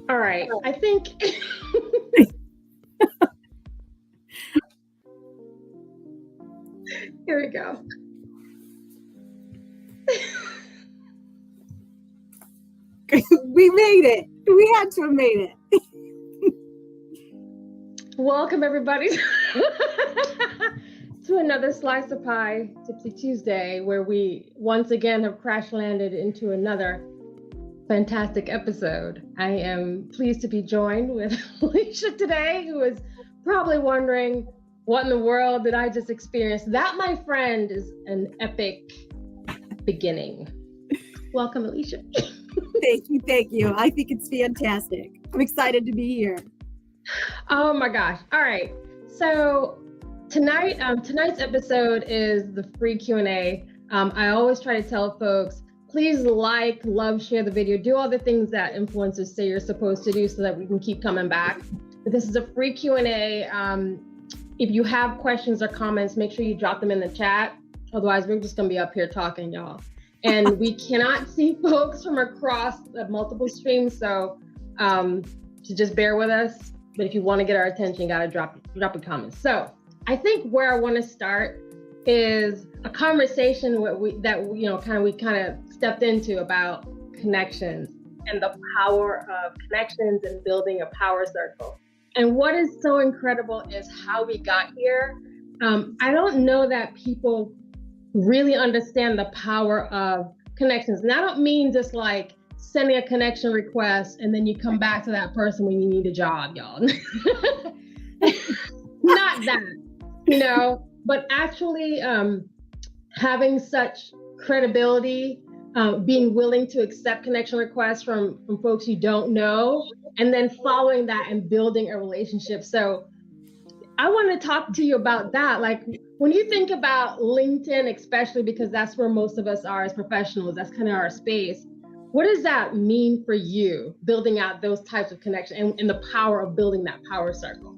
All right. I think here we go. We made it. We had to have made it. Welcome, everybody, to another Slice of Pie Tipsy Tuesday, where we once again have crash landed into another fantastic episode. I am pleased to be joined with Alicia today, who is probably wondering, what in the world did I just experience? That, my friend, is an epic beginning. Welcome, Alicia. Thank you. I think it's fantastic. I'm excited to be here. Oh my gosh. All right. So tonight's episode is the free Q&A. I always try to tell folks, please like, love, share the video, do all the things that influencers say you're supposed to do so that we can keep coming back. But this is a free Q&A. If you have questions or comments, make sure you drop them in the chat. Otherwise, we're just gonna be up here talking, y'all. And we cannot see folks from across the multiple streams, so just bear with us. But if you want to get our attention, you gotta drop a comment. So I think where I want to start is a conversation we kind of stepped into about connections and the power of connections and building a power circle. And what is so incredible is how we got here. I don't know that people really understand the power of connections. And I don't mean just like sending a connection request and then you come back to that person when you need a job, y'all. Not that, but actually having such credibility, being willing to accept connection requests from folks you don't know, and then following that and building a relationship. So I want to talk to you about that. Like, when you think about LinkedIn, especially because that's where most of us are as professionals, that's kind of our space. What does that mean for you, building out those types of connections and the power of building that power circle?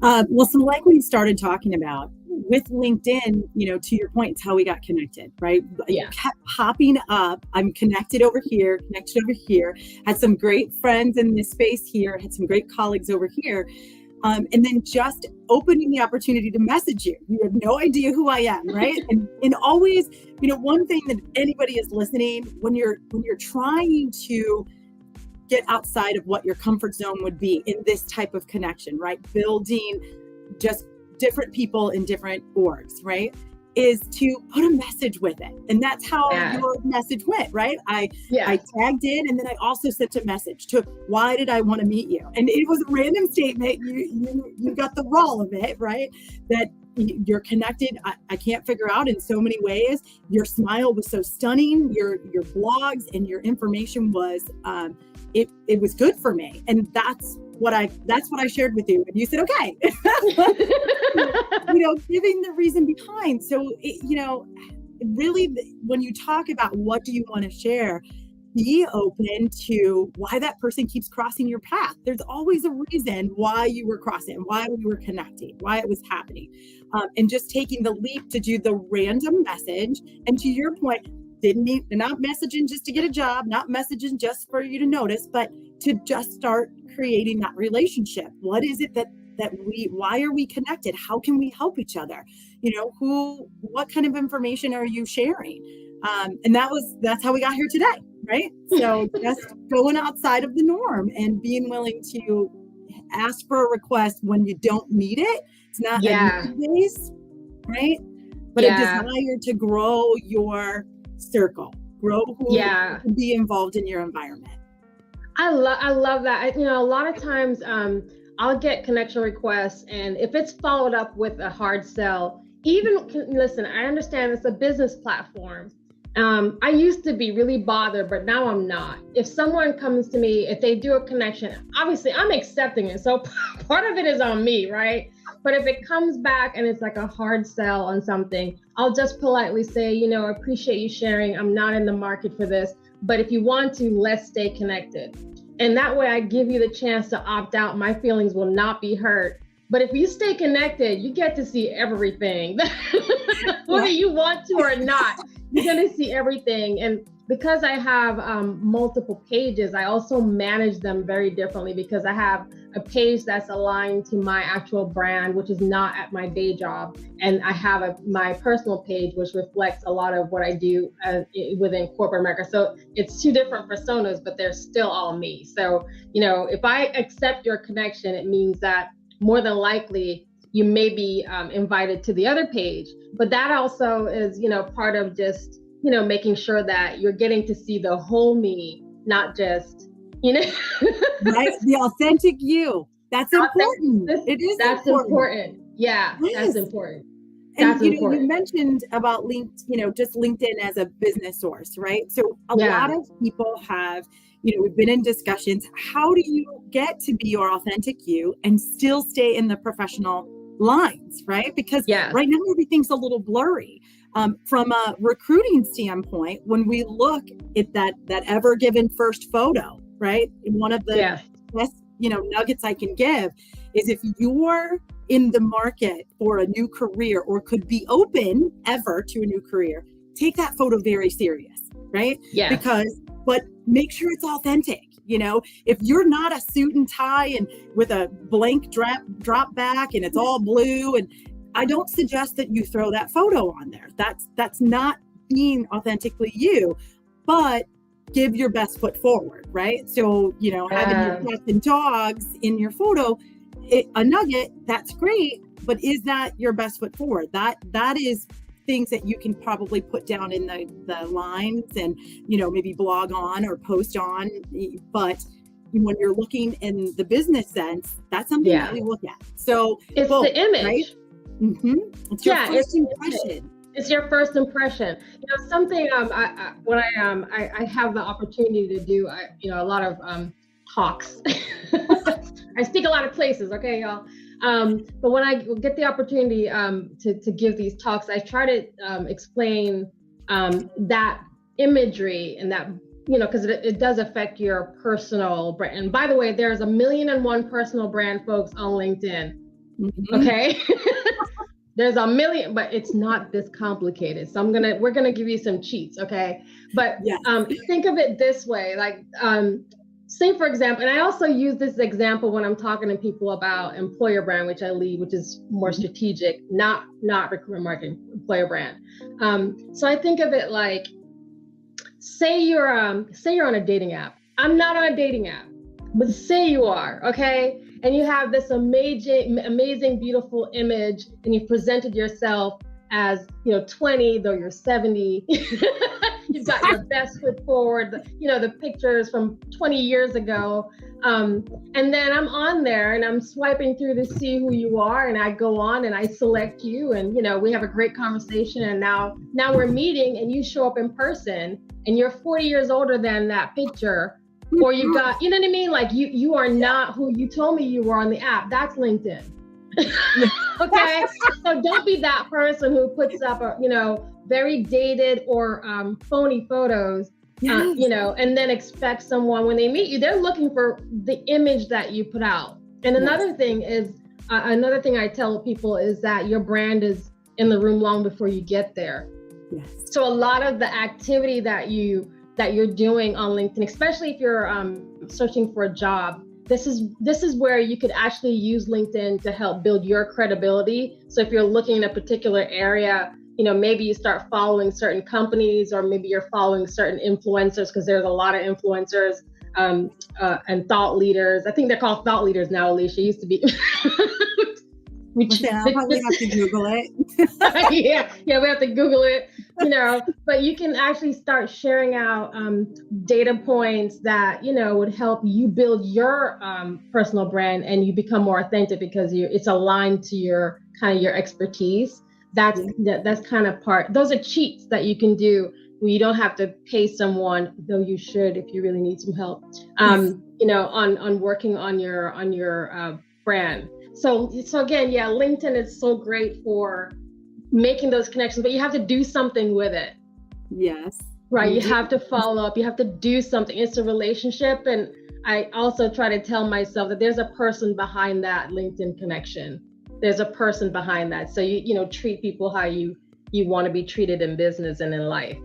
So like we started talking about with LinkedIn, to your point, it's how we got connected, right? Yeah. It kept popping up. I'm connected over here, had some great friends in this space here, had some great colleagues over here. And then just opening the opportunity to message you. You have no idea who I am, right? and always, one thing that anybody is listening, when you're trying to get outside of what your comfort zone would be in this type of connection, right? Building just different people in different orgs, right? Is to put a message with it. And that's how your message went, right? I tagged in, and then I also sent a message to, why did I want to meet you? And it was a random statement. You got the raw of it, right? That you're connected. I can't figure out in so many ways. Your smile was so stunning. Your blogs and your information was, it was good for me. And that's what I shared with you. And you said, okay, giving the reason behind. So, really, when you talk about what do you want to share, be open to why that person keeps crossing your path. There's always a reason why you were crossing, why we were connecting, why it was happening. And just taking the leap to do the random message. And to your point, not messaging just to get a job, not messaging just for you to notice, but to just start creating that relationship. What is it why are we connected? How can we help each other? What kind of information are you sharing? And that's how we got here today, right? So just going outside of the norm and being willing to ask for a request when you don't need it. It's not a base, right? But a desire to grow your circle, and be involved in your environment. I love that. A lot of times I'll get connection requests, and if it's followed up with a hard sell, listen, I understand it's a business platform. I used to be really bothered, but now I'm not. If someone comes to me, if they do a connection, obviously I'm accepting it. So part of it is on me, right? But if it comes back and it's like a hard sell on something, I'll just politely say, I appreciate you sharing. I'm not in the market for this, but if you want to, let's stay connected. And that way I give you the chance to opt out. My feelings will not be hurt. But if you stay connected, you get to see everything, whether you want to or not. You're going to see everything. And because I have multiple pages, I also manage them very differently because I have a page that's aligned to my actual brand, which is not at my day job. And I have my personal page, which reflects a lot of what I do within corporate America. So it's two different personas, but they're still all me. So, if I accept your connection, it means that more than likely you may be invited to the other page. But that also is, part of just, making sure that you're getting to see the whole me, not just, right? The authentic you. That's important. It is That's important. Yeah, yes. That's important. And you mentioned about just LinkedIn as a business source, right? So a lot of people have, we've been in discussions. How do you get to be your authentic you and still stay in the professional lines, right? Because right now everything's a little blurry. From a recruiting standpoint, when we look at that ever given first photo, right? One of the best, nuggets I can give is if you're in the market for a new career or could be open ever to a new career, take that photo very serious, right? Yeah. But make sure it's authentic. If you're not a suit and tie and with a blank drop back and it's all blue, and I don't suggest that you throw that photo on there. That's not being authentically you, but give your best foot forward, right? So, having your cats and dogs in your photo, a nugget, that's great, but is that your best foot forward? That is things that you can probably put down in the lines and, maybe blog on or post on. But when you're looking in the business sense, that's something that we look at. So it's the image. Right? Mm-hmm. It's your first impression. It's your first impression. Something when I have the opportunity to do a lot of talks. I speak a lot of places, okay, y'all. But when I get the opportunity to give these talks, I try to explain that imagery and that, because it does affect your personal brand. And by the way, there's 1,000,001 personal brand folks on LinkedIn. Mm-hmm. Okay. There's 1,000,000, but it's not this complicated. So we're gonna give you some cheats, okay? But think of it this way, like say for example, and I also use this example when I'm talking to people about employer brand, which I lead, which is more strategic, not recruitment marketing, employer brand. So I think of it like, say you're on a dating app. I'm not on a dating app, but say you are, okay? And you have this amazing, beautiful image, and you presented yourself as, 20, though you're 70. You've got your best foot forward, the pictures from 20 years ago. And then I'm on there and I'm swiping through to see who you are. And I go on and I select you and, we have a great conversation. And now we're meeting and you show up in person and you're 40 years older than that picture. Or you got, you know what I mean? Like you are not who you told me you were on the app. That's LinkedIn. Okay. So don't be that person who puts up, very dated or phony photos, and then expect someone when they meet you, they're looking for the image that you put out. And another thing is, another thing I tell people is that your brand is in the room long before you get there. Yes. So a lot of the activity that you're doing on LinkedIn, especially if you're searching for a job, this is where you could actually use LinkedIn to help build your credibility. So if you're looking in a particular area, maybe you start following certain companies, or maybe you're following certain influencers, because there's a lot of influencers and thought leaders. I think they're called thought leaders now, Alicia. It used to be. I'll probably have to Google it. yeah, we have to Google it, but you can actually start sharing out data points that, would help you build your personal brand, and you become more authentic because it's aligned to your expertise. That's kind of part. Those are cheats that you can do where you don't have to pay someone, though you should if you really need some help. On working on your brand. So again, LinkedIn is so great for making those connections, but you have to do something with it. Yes. Right. You have to follow up. You have to do something. It's a relationship. And I also try to tell myself that there's a person behind that LinkedIn connection. There's a person behind that. So you treat people how you want to be treated in business and in life.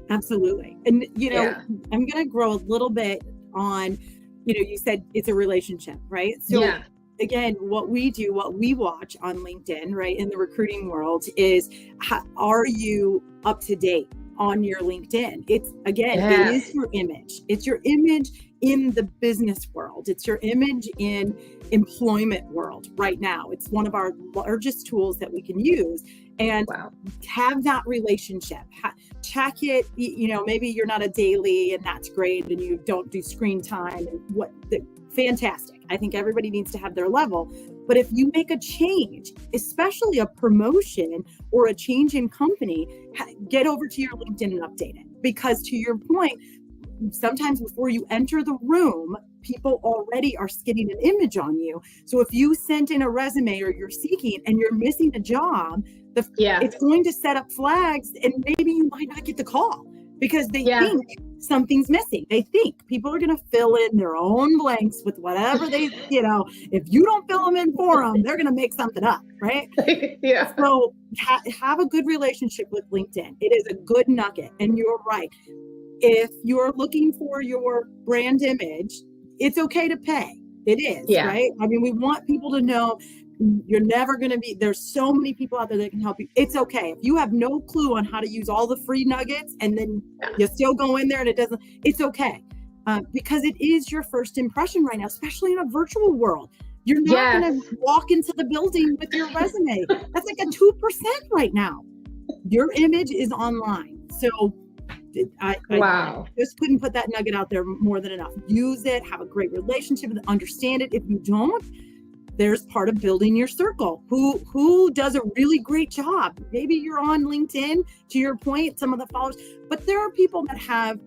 Absolutely. And, Yeah. I'm going to grow a little bit on, you said it's a relationship, right? So Yeah. again, what we do, what we watch on LinkedIn, right, in the recruiting world is, are you up to date on your LinkedIn? It is Yes. your image. It's your image in the business world. It's your image in employment world right now. It's one of our largest tools that we can use. And Wow. have that relationship. Check it. Maybe you're not a daily, and that's great, and you don't do screen time, and fantastic. I think everybody needs to have their level. But if you make a change, especially a promotion or a change in company, get over to your LinkedIn and update it. Because to your point, sometimes before you enter the room, people already are getting an image on you. So if you sent in a resume or you're seeking and you're missing a job, it's going to set up flags, and maybe you might not get the call because they think something's missing. They think people are going to fill in their own blanks with whatever they, if you don't fill them in for them, they're going to make something up, right? Yeah. So have a good relationship with LinkedIn. It is a good nugget. And you're right. If you're looking for your brand image, it's okay to pay. It is, right? I mean, we want people to know you're never going to be, there's so many people out there that can help you. It's okay. If you have no clue on how to use all the free nuggets and then you still go in there and it's okay. Because it is your first impression right now, especially in a virtual world. You're not going to walk into the building with your resume. That's like a 2% right now. Your image is online. So I just couldn't put that nugget out there more than enough. Use it, have a great relationship, understand it. If you don't, there's part of building your circle. Who does a really great job? Maybe you're on LinkedIn, to your point, some of the followers, but there are people that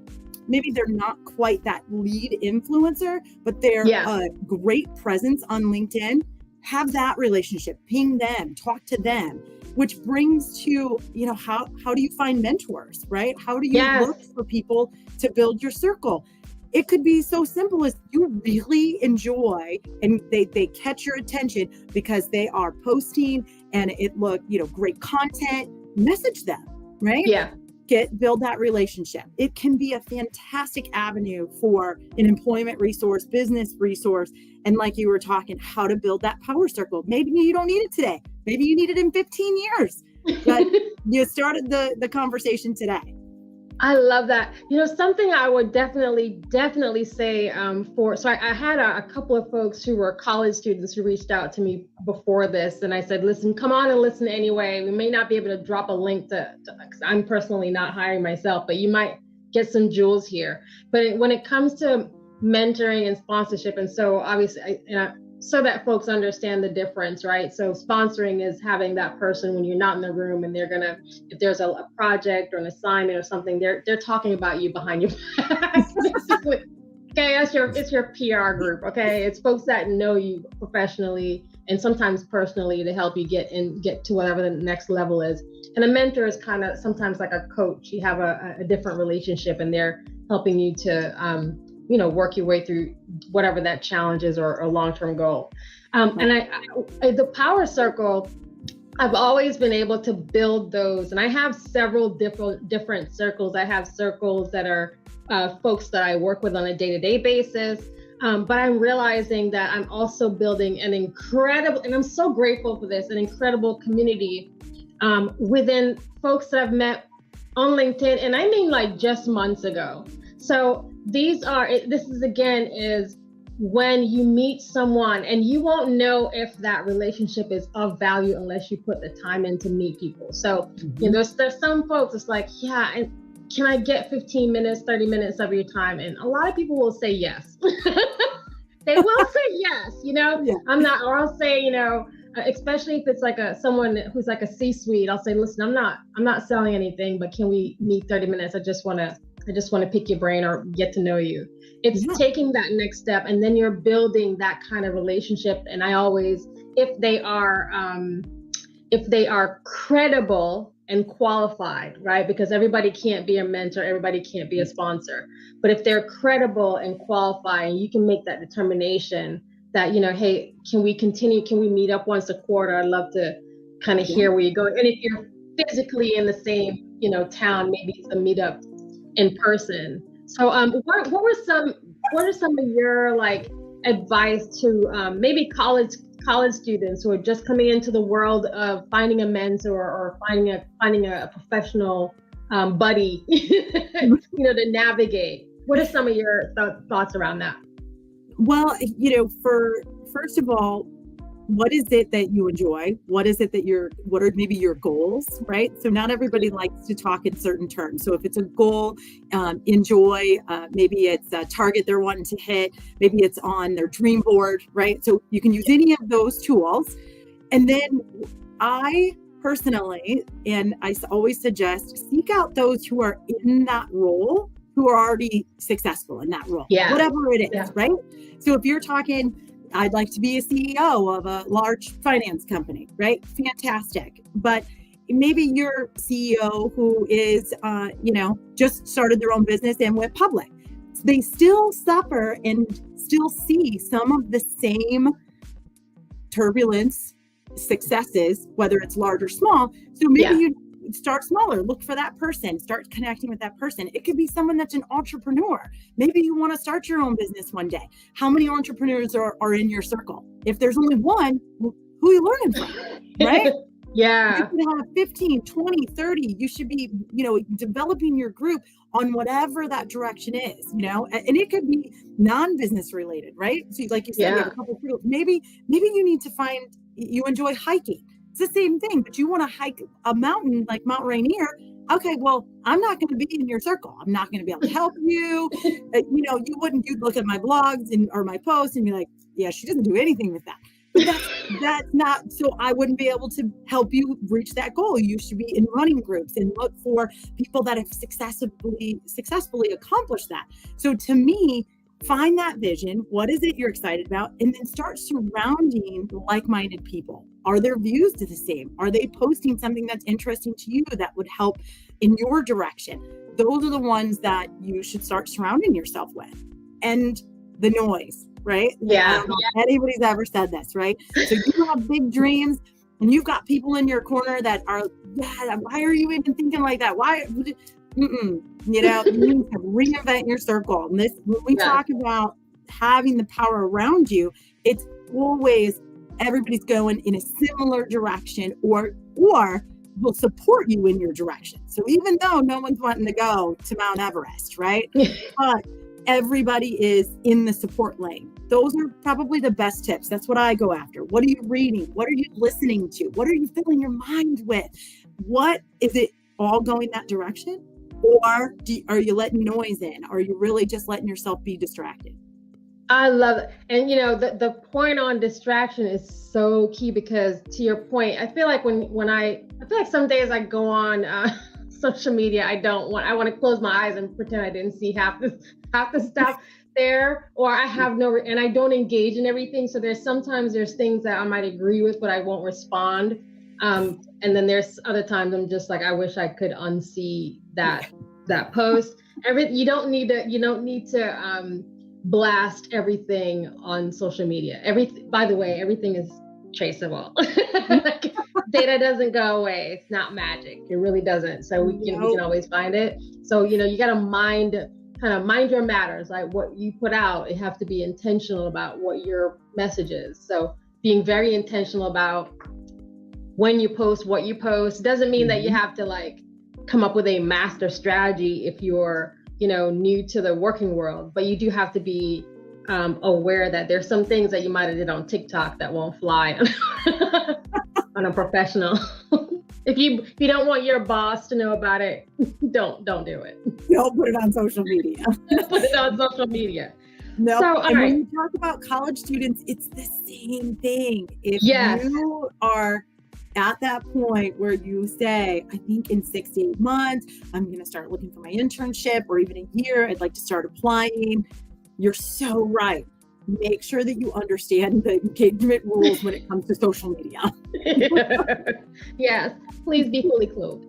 maybe they're not quite that lead influencer, but they're a great presence on LinkedIn. Have that relationship, ping them, talk to them. Which brings to, how do you find mentors, right? How do you look for people to build your circle? It could be so simple as you really enjoy and they catch your attention because they are posting and great content. Message them, right? Yeah. Build that relationship. It can be a fantastic avenue for an employment resource, business resource. And like you were talking, how to build that power circle. Maybe you don't need it today. Maybe you need it in 15 years, but you started the conversation today. I love that. Something I would definitely say so I had a couple of folks who were college students who reached out to me before this. And I said, listen, come on and listen anyway. We may not be able to drop a link to because I'm personally not hiring myself, but you might get some jewels here. But when it comes to mentoring and sponsorship, and so obviously, so that folks understand the difference, right? So sponsoring is having that person when you're not in the room and they're gonna, if there's a project or an assignment or something, they're talking about you behind your back. Okay, it's your PR group. Okay, it's folks that know you professionally and sometimes personally to help you get to whatever the next level is. And a mentor is kind of sometimes like a coach. You have a different relationship, and they're helping you to work your way through whatever that challenge is or long-term goal. And the power circle, I've always been able to build those. And I have several different circles. I have circles that are folks that I work with on a day-to-day basis. But I'm realizing that I'm also building an incredible, and I'm so grateful for this, an incredible community within folks that I've met on LinkedIn. And I mean like just months ago. So this is when you meet someone, and you won't know if that relationship is of value unless you put the time in to meet people. So there's some folks, it's like, and can I get 15 minutes, 30 minutes of your time? And a lot of people will say yes. They will say yes, I'm not, or I'll say, especially if it's like someone who's like a C-suite, I'll say, listen, I'm not selling anything, but can we meet 30 minutes? I just want to pick your brain or get to know you. It's taking that next step, and then you're building that kind of relationship. And I always, if they are credible and qualified, right? Because everybody can't be a mentor, everybody can't be a sponsor. But if they're credible and qualified, and you can make that determination that, hey, can we continue? Can we meet up once a quarter? I'd love to kind of hear where you're going. And if you're physically in the same, town, maybe it's a meetup in person. So what are some of your like advice to maybe college students who are just coming into the world of finding a mentor or finding a professional buddy, to navigate? What are some of your thoughts around that? Well, first of all, what is it that you enjoy? What is it that what are maybe your goals, right? So not everybody likes to talk in certain terms. So if it's a goal, enjoy, maybe it's a target they're wanting to hit, maybe it's on their dream board, right? So you can use any of those tools. And then I personally, and I always suggest, seek out those who are in that role, who are already successful in that role, whatever it is, right? So if you're talking, I'd like to be a CEO of a large finance company, right? Fantastic. But maybe you're CEO who is, just started their own business and went public. They still suffer and still see some of the same turbulence, successes, whether it's large or small. So maybe you start smaller, look for that person, start connecting with that person. It could be someone that's an entrepreneur. Maybe you want to start your own business one day. How many entrepreneurs are in your circle? If there's only one, who are you learning from, right? Yeah. You can have 15, 20, 30. You should be, developing your group on whatever that direction is, and it could be non-business related, right? So like you said, you have a couple of groups. Maybe you need to find, you enjoy hiking. It's the same thing, but you want to hike a mountain like Mount Rainier. Okay, well, I'm not going to be in your circle. I'm not going to be able to help you. You'd look at my blogs or my posts and be like, yeah, she doesn't do anything with that. But that's not, so I wouldn't be able to help you reach that goal. You should be in running groups and look for people that have successfully accomplished that. So to me, find that vision. What is it you're excited about? And then start surrounding like-minded people. Are their views the same? Are they posting something that's interesting to you that would help in your direction? Those are the ones that you should start surrounding yourself with. And the noise, right? Yeah. I don't know if anybody's ever said this, right? So you have big dreams and you've got people in your corner that are, why are you even thinking like that? Why? You need to reinvent your circle. And when we talk about having the power around you, it's always everybody's going in a similar direction or will support you in your direction. So even though no one's wanting to go to Mount Everest, right? But everybody is in the support lane. Those are probably the best tips. That's what I go after. What are you reading? What are you listening to? What are you filling your mind with? What is it all going that direction? Or are you letting noise in? Are you really just letting yourself be distracted? I love it. And the point on distraction is so key, because to your point, I feel like I feel like some days I go on social media, I want to close my eyes and pretend I didn't see half the stuff there, or I have and I don't engage in everything. So sometimes there's things that I might agree with, but I won't respond. And then there's other times I'm just like, I wish I could unsee that post. You don't need to blast everything on social media. By the way, everything is traceable. Data doesn't go away. It's not magic. It really doesn't. So we can always find it. So you got to mind your matters. Like what you put out, you have to be intentional about what your message is. So being very intentional about when you post, what you post. Doesn't mean that you have to come up with a master strategy if you're new to the working world, but you do have to be aware that there's some things that you might have did on TikTok that won't fly on a professional. If you don't want your boss to know about it, don't do it. Don't put it on social media. Put it on social media. No. So, when you talk about college students, it's the same thing. If you are at that point where you say, I think in 6 to 8 months, I'm going to start looking for my internship, or even a year, I'd like to start applying. You're so right. Make sure that you understand the engagement rules when it comes to social media. Yes, please be fully clothed.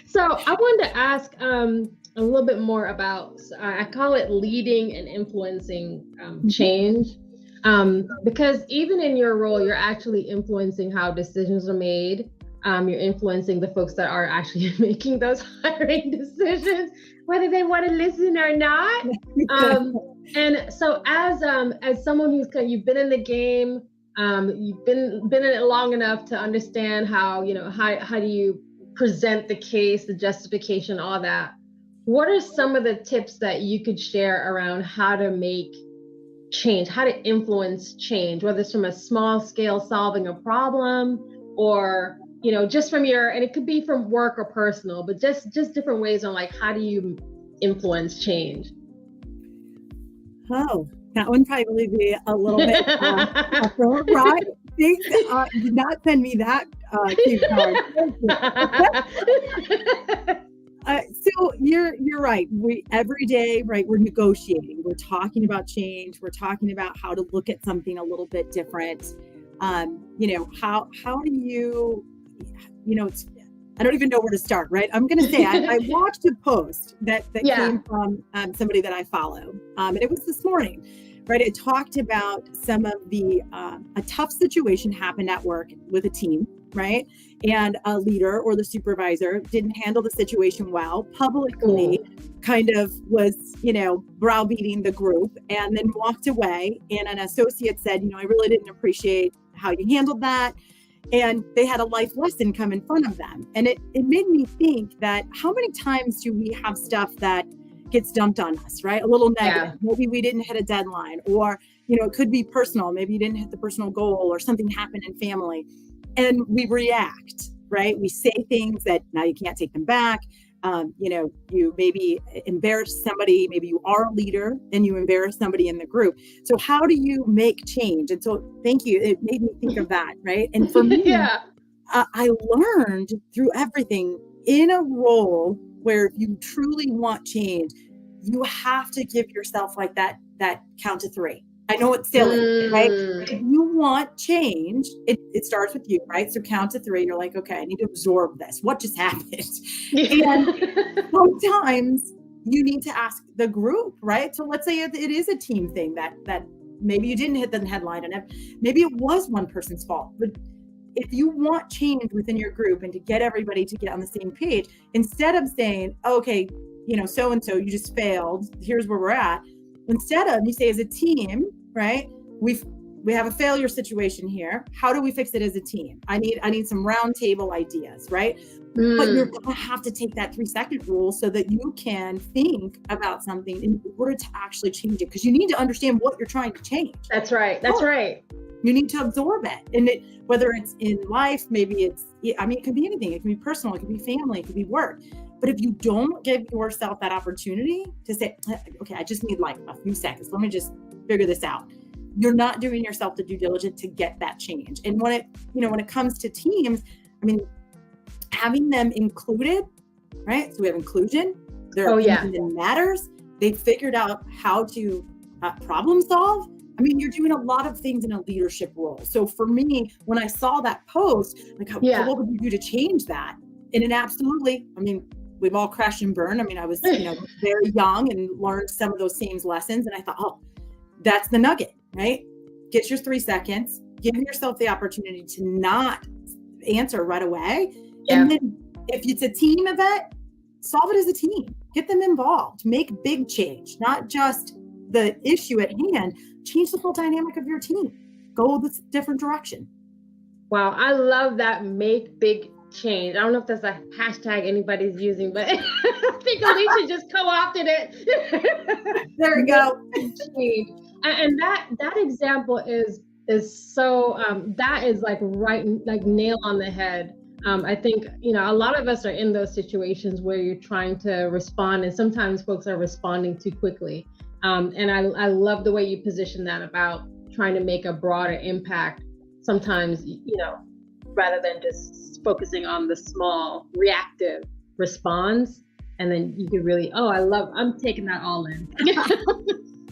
So I wanted to ask a little bit more about, I call it leading and influencing change. Because even in your role, you're actually influencing how decisions are made. You're influencing the folks that are actually making those hiring decisions, whether they want to listen or not. And so as someone you've been in the game, you've been in it long enough to understand how do you present the case, the justification, all that. What are some of the tips that you could share around how to make change, how to influence change, whether it's from a small scale solving a problem, or just from and it could be from work or personal, but just different ways on like, how do you influence change? Oh, that one probably be a little bit tougher, right? Thanks. Do not send me that cue card. So you're right. Every day, right, we're negotiating. We're talking about change. We're talking about how to look at something a little bit different. How do you, I don't even know where to start, right? I'm going to say, I watched a post that came from somebody that I follow. And it was this morning, right? It talked about some of a tough situation happened at work with a team, right? And a leader or the supervisor didn't handle the situation well, publicly kind of was, browbeating the group, and then walked away. And an associate said, I really didn't appreciate how you handled that. And they had a life lesson come in front of them. And it made me think that how many times do we have stuff that gets dumped on us, right? A little negative. Yeah. Maybe we didn't hit a deadline, or, it could be personal. Maybe you didn't hit the personal goal, or something happened in family. And we react, right? We say things that now you can't take them back. You maybe embarrass somebody. Maybe you are a leader and you embarrass somebody in the group. So how do you make change? And so thank you. It made me think of that, right? And for me, I learned through everything, in a role where you truly want change, you have to give yourself like that count to 3. I know it's silly, right? If you want change, it starts with you, right? So count to 3. You're like, okay, I need to absorb this. What just happened? And sometimes you need to ask the group, right? So let's say it is a team thing that maybe you didn't hit the headline, and maybe it was one person's fault. But if you want change within your group and to get everybody to get on the same page, instead of saying, okay, so-and-so, you just failed, here's where we're at. Instead of, you say, as a team, right? We have a failure situation here. How do we fix it as a team? I need some round table ideas, right? But you're going to have to take that 3-second rule so that you can think about something in order to actually change it, because you need to understand what you're trying to change. That's right. Right. You need to absorb it. And whether it's in life, maybe it could be anything. It can be personal, it could be family, it could be work. But if you don't give yourself that opportunity to say, okay, I just need like a few seconds, let me just figure this out, you're not doing yourself the due diligence to get that change. And when it comes to teams, having them included, right? So we have inclusion. Their opinion matters. They figured out how to problem solve. You're doing a lot of things in a leadership role. So for me, when I saw that post, like, what would you do to change that? And it absolutely, we've all crashed and burned. I was, very young and learned some of those same lessons. And I thought, that's the nugget, right? Get your 3 seconds, give yourself the opportunity to not answer right away. Yeah. And then if it's a team event, solve it as a team, get them involved, make big change, not just the issue at hand, change the whole dynamic of your team, go this different direction. Wow. I love that, make big change. I don't know if that's a hashtag anybody's using, but I think Alicia just co-opted it. There we go. And that example is so that is like right, like nail on the head. I think a lot of us are in those situations where you're trying to respond, and sometimes folks are responding too quickly. And I love the way you position that about trying to make a broader impact. Sometimes rather than just focusing on the small reactive response, and then you could really, I'm taking that all in.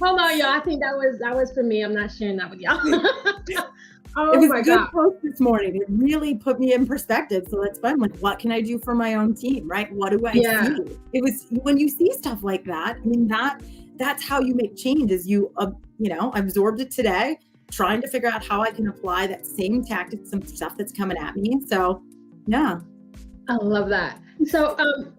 Hold on, y'all. I think that was for me. I'm not sharing that with y'all. It was a good post this morning. It really put me in perspective. So that's fun. Like, what can I do for my own team, right? What do I see? It was when you see stuff like that, that's how you make change, is you absorbed it today, trying to figure out how I can apply that same tactic, some stuff that's coming at me. So Yeah. I love that. So,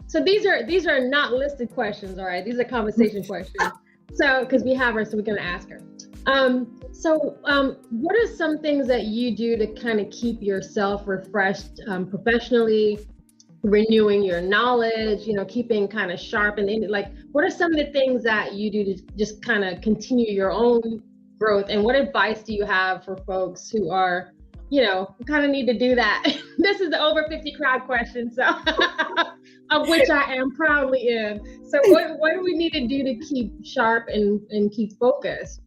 so these are not listed questions, all right? These are conversation questions. So, because we have her, so we're gonna ask her. What are some things that you do to kind of keep yourself refreshed professionally, renewing your knowledge, keeping kind of sharp and like, what are some of the things that you do to just kind of continue your own growth? And what advice do you have for folks who are, kind of need to do that? This is the over 50 crowd question, so of which I am proudly in. So what do we need to do to keep sharp and keep focused?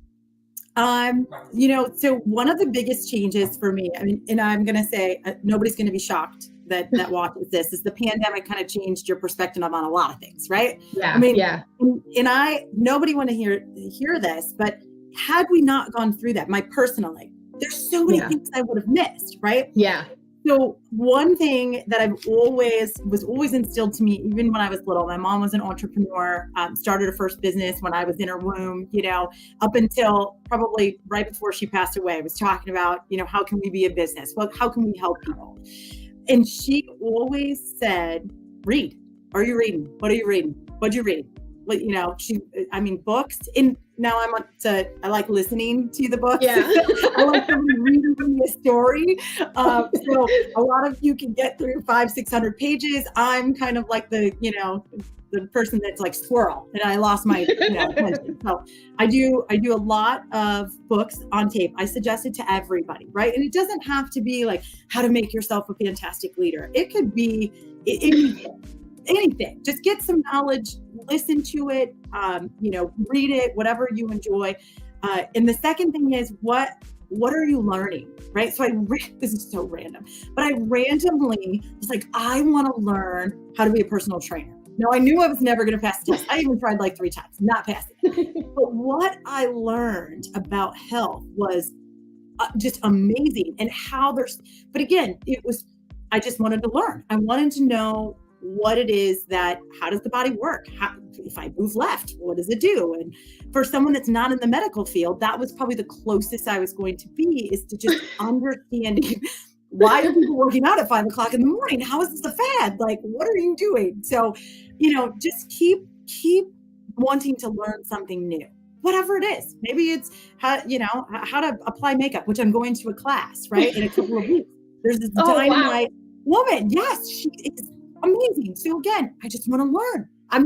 So one of the biggest changes for me, I mean, and I'm going to say nobody's going to be shocked that watches this, is the pandemic kind of changed your perspective on a lot of things, right? Yeah. I mean, yeah. And nobody want to hear this, but had we not gone through that, my personal life, there's so many things I would have missed, right? Yeah. So one thing that was always instilled to me, even when I was little, my mom was an entrepreneur, started her first business when I was in her womb, up until probably right before she passed away, was talking about, how can we be a business? Well, how can we help people? And she always said, read. Are you reading? What are you reading? What'd you read? Books. And now I like listening to the books. Yeah. I like reading a story. So a lot of you can get through 500-600 pages. I'm kind of like the person that's like squirrel, and I lost my attention. So I do a lot of books on tape. I suggest it to everybody, right? And it doesn't have to be like how to make yourself a fantastic leader. It could be anything. Just get some knowledge, listen to it, read it, whatever you enjoy. And the second thing is, what are you learning, right? So this is so random, but I randomly was like, I want to learn how to be a personal trainer. Now, I knew I was never going to pass the test. I even tried like 3 times, not passing it. But what I learned about health was just amazing. And but again, I just wanted to learn. I wanted to know what it is how does the body work? If I move left, what does it do? And for someone that's not in the medical field, that was probably the closest I was going to be, is to just understanding why are people working out at 5 o'clock in the morning? How is this a fad? Like, what are you doing? So, just keep wanting to learn something new, whatever it is. Maybe it's how to apply makeup, which I'm going to a class, right? In a couple of weeks. There's this dynamite woman. Yes, she is amazing. So again, I just want to learn. I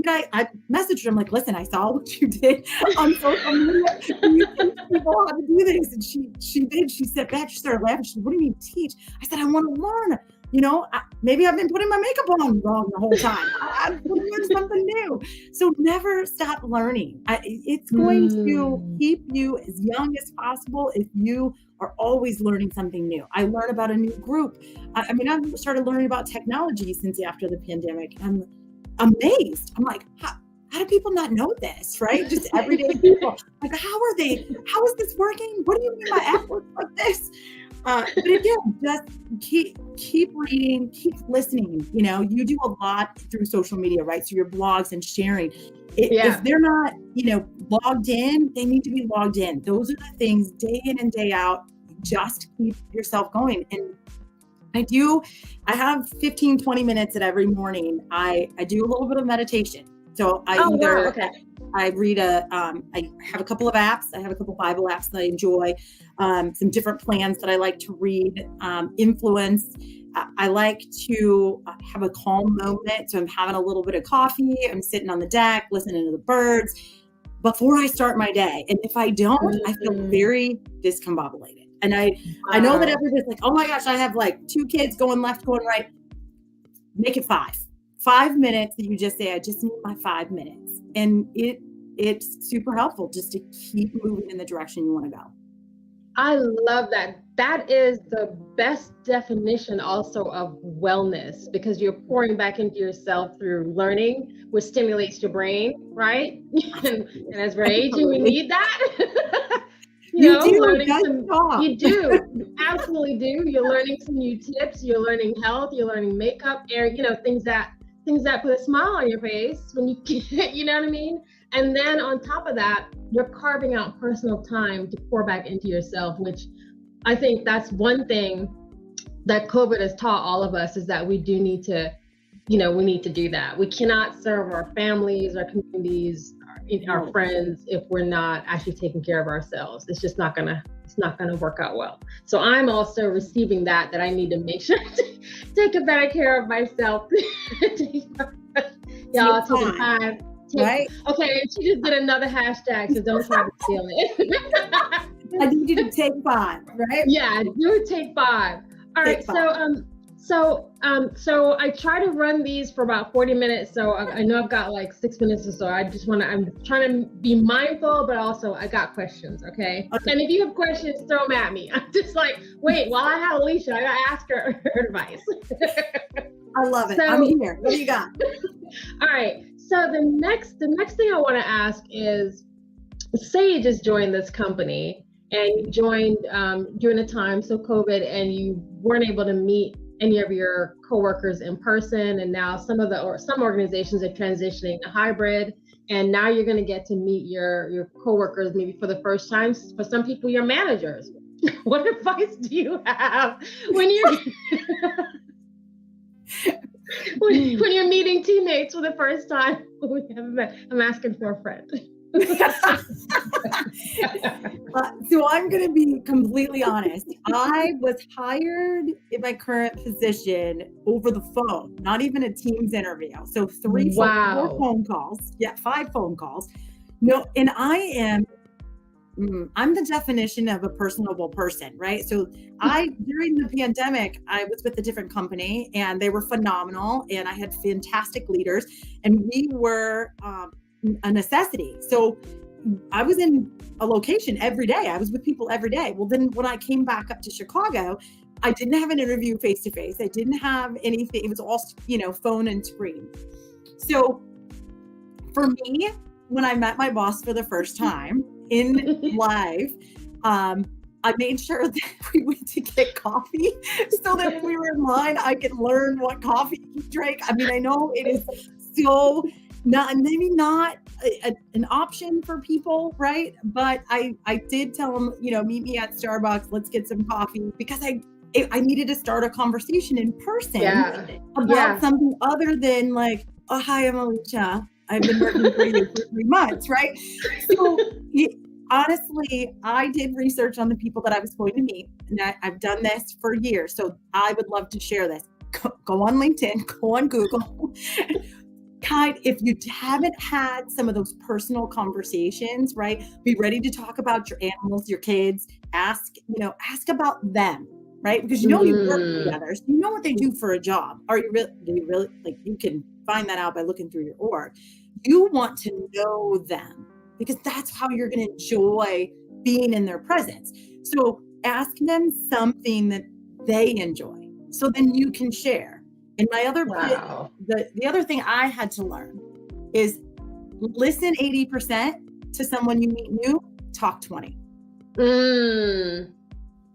messaged her. I'm like, listen, I saw what you did on social media. You teach people how to do this. And she did. She sat back. She started laughing. She said, what do you mean teach? I said, I want to learn. Maybe I've been putting my makeup on wrong the whole time. I'm going to learn something new. So never stop learning. It's going to keep you as young as possible if you are always learning something new. I learn about a new group. I've started learning about technology since after the pandemic. I'm amazed. I'm like, how do people not know this, right? Just everyday people. Like, how is this working? What do you mean my app works like this? But again, just keep reading, keep listening. You do a lot through social media, right? So your blogs and sharing. If they're not, logged in, they need to be logged in. Those are the things day in and day out. Just keep yourself going. And I have 15, 20 minutes at every morning. I do a little bit of meditation. So I read I have a couple of apps. I have a couple of Bible apps that I enjoy, some different plans that I like to read, influence. I like to have a calm moment. So I'm having a little bit of coffee. I'm sitting on the deck, listening to the birds before I start my day. And if I don't, I feel very discombobulated. And I know that everybody's like, oh my gosh, I have like 2 kids going left, going right. Make it 5 minutes that you just say, I just need my 5 minutes. And it's super helpful just to keep moving in the direction you want to go. I love that. That is the best definition also of wellness, because you're pouring back into yourself through learning, which stimulates your brain, right? and as we're aging, we need that. You do. You absolutely do. You're learning some new tips. You're learning health. You're learning makeup, things that put a smile on your face when you you know what I mean? And then on top of that, you're carving out personal time to pour back into yourself, which I think that's one thing that COVID has taught all of us is that we do need to, we need to do that. We cannot serve our families, our communities, our friends if we're not actually taking care of ourselves. It's just not gonna work out well. So I'm also receiving that I need to make sure to take a better care of myself. Y'all take the time. Right? Okay, she just did another hashtag, so don't try to steal it. I need you to take 5, right? Yeah, do take 5. All right, so I try to run these for about 40 minutes. So I know I've got like 6 minutes or so. I'm trying to be mindful, but also I got questions, okay? And if you have questions, throw them at me. I'm just like, wait, while I have Alicia, I gotta ask her advice. I love it. I'm here. What do you got? All right. So the next thing I want to ask is, say you just joined this company and you joined during a time, so COVID, and you weren't able to meet any of your coworkers in person, and now some organizations are transitioning to hybrid, and now you're going to get to meet your coworkers maybe for the first time. For some people, your managers. What advice do you have when you're when you're meeting teammates for the first time? I'm asking for a friend. So I'm going to be completely honest. I was hired in my current position over the phone, not even a Teams interview. So 4 phone calls. Yeah, 5 phone calls. No, and I'm the definition of a personable person, right? So during the pandemic, I was with a different company and they were phenomenal and I had fantastic leaders and we were a necessity. So I was in a location every day. I was with people every day. Well, then when I came back up to Chicago, I didn't have an interview face to face. I didn't have anything. It was all, phone and screen. So for me, when I met my boss for the first time in live, I made sure that we went to get coffee so that when we were in line, I could learn what coffee he drank. I mean, I know it is so maybe not an option for people, right? But I did tell him, meet me at Starbucks, let's get some coffee, because I needed to start a conversation in person about something other than like, oh, hi, I'm Alicia. I've been working for you for 3 months, right? So honestly, I did research on the people that I was going to meet, and I've done this for years. So I would love to share this. Go on LinkedIn, go on Google. If you haven't had some of those personal conversations, right? Be ready to talk about your animals, your kids. Ask about them, right? Because you work together, so you know what they do for a job. Do you really like? You can find that out by looking through your org. You want to know them because that's how you're going to enjoy being in their presence. So ask them something that they enjoy, so then you can share. And my other the other thing I had to learn is listen 80% to someone you meet new, talk 20.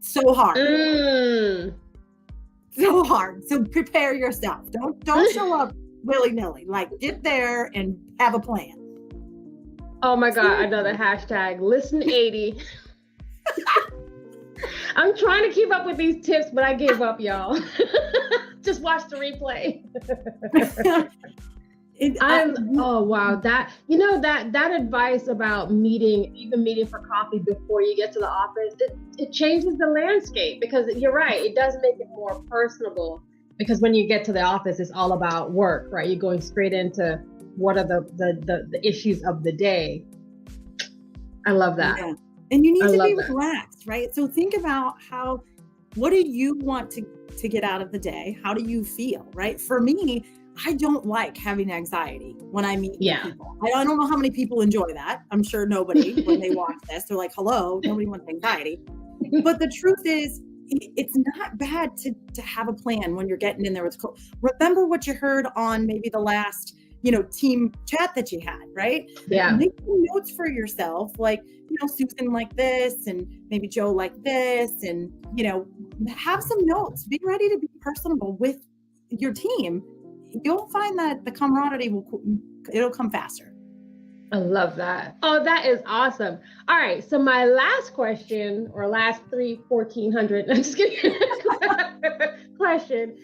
So hard. So hard. So prepare yourself. Don't show up willy-nilly. Like, get there and have a plan. Oh my God, another hashtag, listen 80. I'm trying to keep up with these tips, but I gave up, y'all. Just watch the replay. Oh wow, that advice about meeting for coffee before you get to the office, it changes the landscape, because you're right, it does make it more personable, because when you get to the office, it's all about work, right? You're going straight into what are the issues of the day. I love that. Yeah. And you need to be relaxed, right? So think about what do you want to get out of the day? How do you feel, right? For me, I don't like having anxiety when I meet people. I don't know how many people enjoy that. I'm sure nobody, when they watch this, they're like, hello, nobody wants anxiety. But the truth is, it's not bad to have a plan when you're getting in there with cold. Remember what you heard on maybe the last, team chat that you had, right? Yeah. Make some notes for yourself, like, Susan like this, and maybe Joe like this, and, have some notes. Be ready to be personable with your team. You'll find that the camaraderie it'll come faster. I love that. Oh, that is awesome. All right. So my last question, or last 1,400, I'm just kidding. question.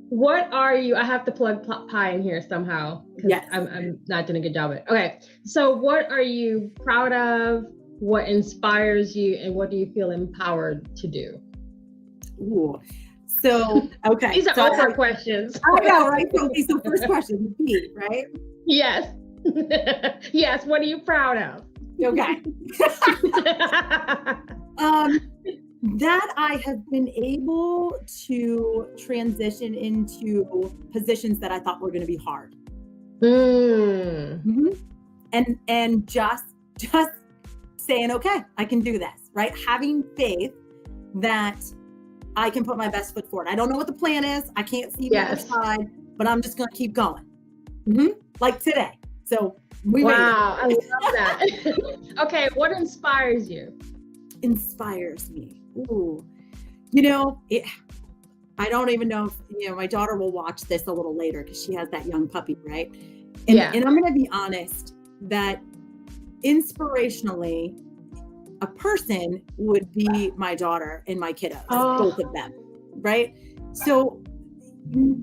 What are you? I have to plug P.I.E in here somehow because Yes. I'm not doing a good job of it. Okay, so what are you proud of? What inspires you, and what do you feel empowered to do? Ooh. So, okay. These are Oprah questions. I know, right? So first question, P, right? Yes. Yes. What are you proud of? Okay. That I have been able to transition into positions that I thought were going to be hard. Mm-hmm. And just saying, okay, I can do this, right? Having faith that I can put my best foot forward. I don't know what the plan is. I can't see the other side, but I'm just going to keep going. Like today. So wow, I love that. Okay, what inspires you? Inspires me. Ooh, I don't even know if, my daughter will watch this a little later because she has that young puppy, right? And I'm going to be honest that inspirationally, a person would be my daughter and my kiddos, both of them, right? So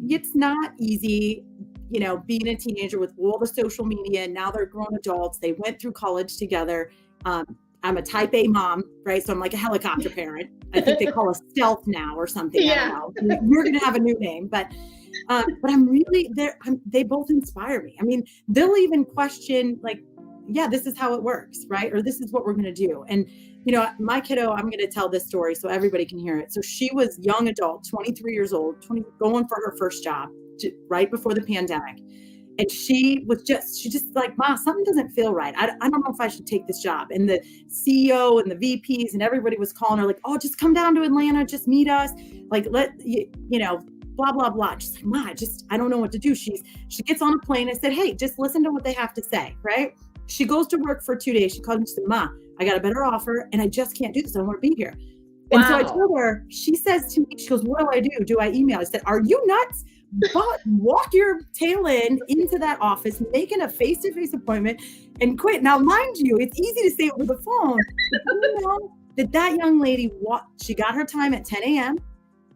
it's not easy, being a teenager with all the social media. Now they're grown adults. They went through college together. I'm a type A mom, right? So I'm like a helicopter parent. I think they call us stealth now or something. Yeah. I don't know. We're going to have a new name, but I'm really there. They both inspire me. I mean, they'll even question like, yeah, this is how it works, right? Or this is what we're going to do. And, my kiddo, I'm going to tell this story so everybody can hear it. So she was young adult, 23 years old, going for her first job right before the pandemic. And she just like, Ma, something doesn't feel right. I don't know if I should take this job. And the CEO and the VPs and everybody was calling her like, oh, just come down to Atlanta, just meet us. Like, blah, blah, blah. She's like, Ma, I don't know what to do. She gets on a plane and said, hey, just listen to what they have to say, right? She goes to work for 2 days. She called me and said, Ma, I got a better offer and I just can't do this. I don't want to be here. Wow. And so I told her, she says to me, she goes, what do? Do I email? I said, are you nuts? But walk your tail into that office, making a face-to-face appointment and quit. Now, mind you, it's easy to say over the phone. But that young lady, she got her time at 10 a.m.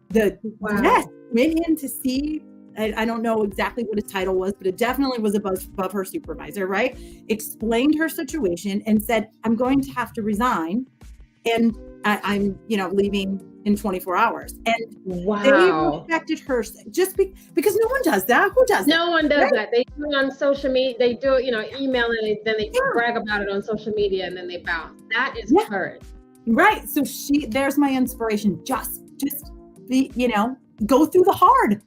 The desk went in to see, I don't know exactly what his title was, but it definitely was above her supervisor, right? Explained her situation and said, I'm going to have to resign. And I'm, leaving in 24 hours. And they respected her just because no one does that. Who does that? No one does that. They do it on social media. They do it, email it, then they brag about it on social media and then they bounce. That is courage. Right. So there's my inspiration. Just be, go through the hard.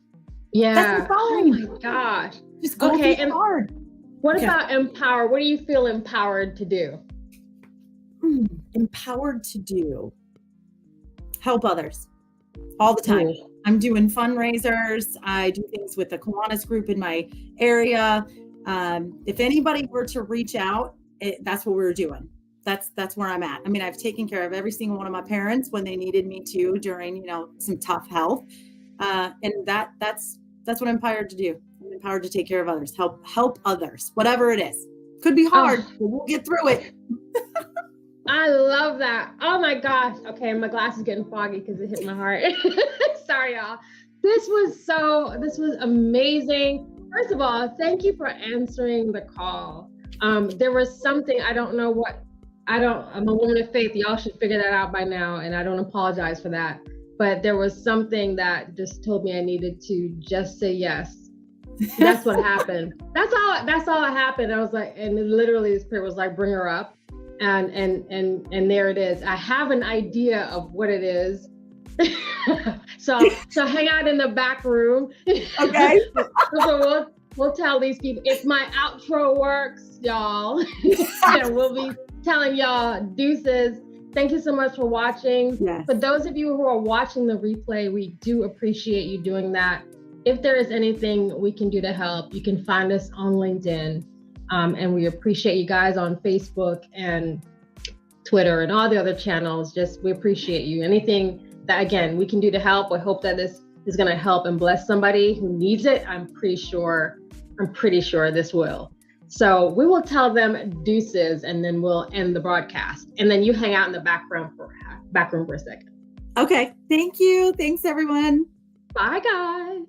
Yeah. That's fine. Oh my gosh. Just go through the hard. What about empower? What do you feel empowered to do? Empowered to do. Help others all the time. I'm doing fundraisers. I do things with the Kiwanis group in my area. If anybody were to reach out, that's what we're doing. That's where I'm at. I mean, I've taken care of every single one of my parents when they needed me to during, some tough health. And that's what I'm empowered to do. I'm empowered to take care of others, help others, whatever it is. Could be hard, but we'll get through it. I love that. Oh my gosh. Okay, my glass is getting foggy because it hit my heart. Sorry, y'all. This was amazing. First of all, thank you for answering the call. There was something, I don't know what, I'm a woman of faith. Y'all should figure that out by now. And I don't apologize for that. But there was something that just told me I needed to just say yes. That's what happened. That's all that happened. I was like, and literally the spirit was like, bring her up. And there it is. I have an idea of what it is. so hang out in the back room. Okay. So we'll tell these people if my outro works, y'all. Then we'll be telling y'all deuces. Thank you so much for watching. Yes. For those of you who are watching the replay, we do appreciate you doing that. If there is anything we can do to help, you can find us on LinkedIn. And we appreciate you guys on Facebook and Twitter and all the other channels. We appreciate you. Anything that, again, we can do to help. I hope that this is going to help and bless somebody who needs it. I'm pretty sure this will. So we will tell them deuces and then we'll end the broadcast. And then you hang out in the back room for a second. Okay. Thank you. Thanks, everyone. Bye, guys.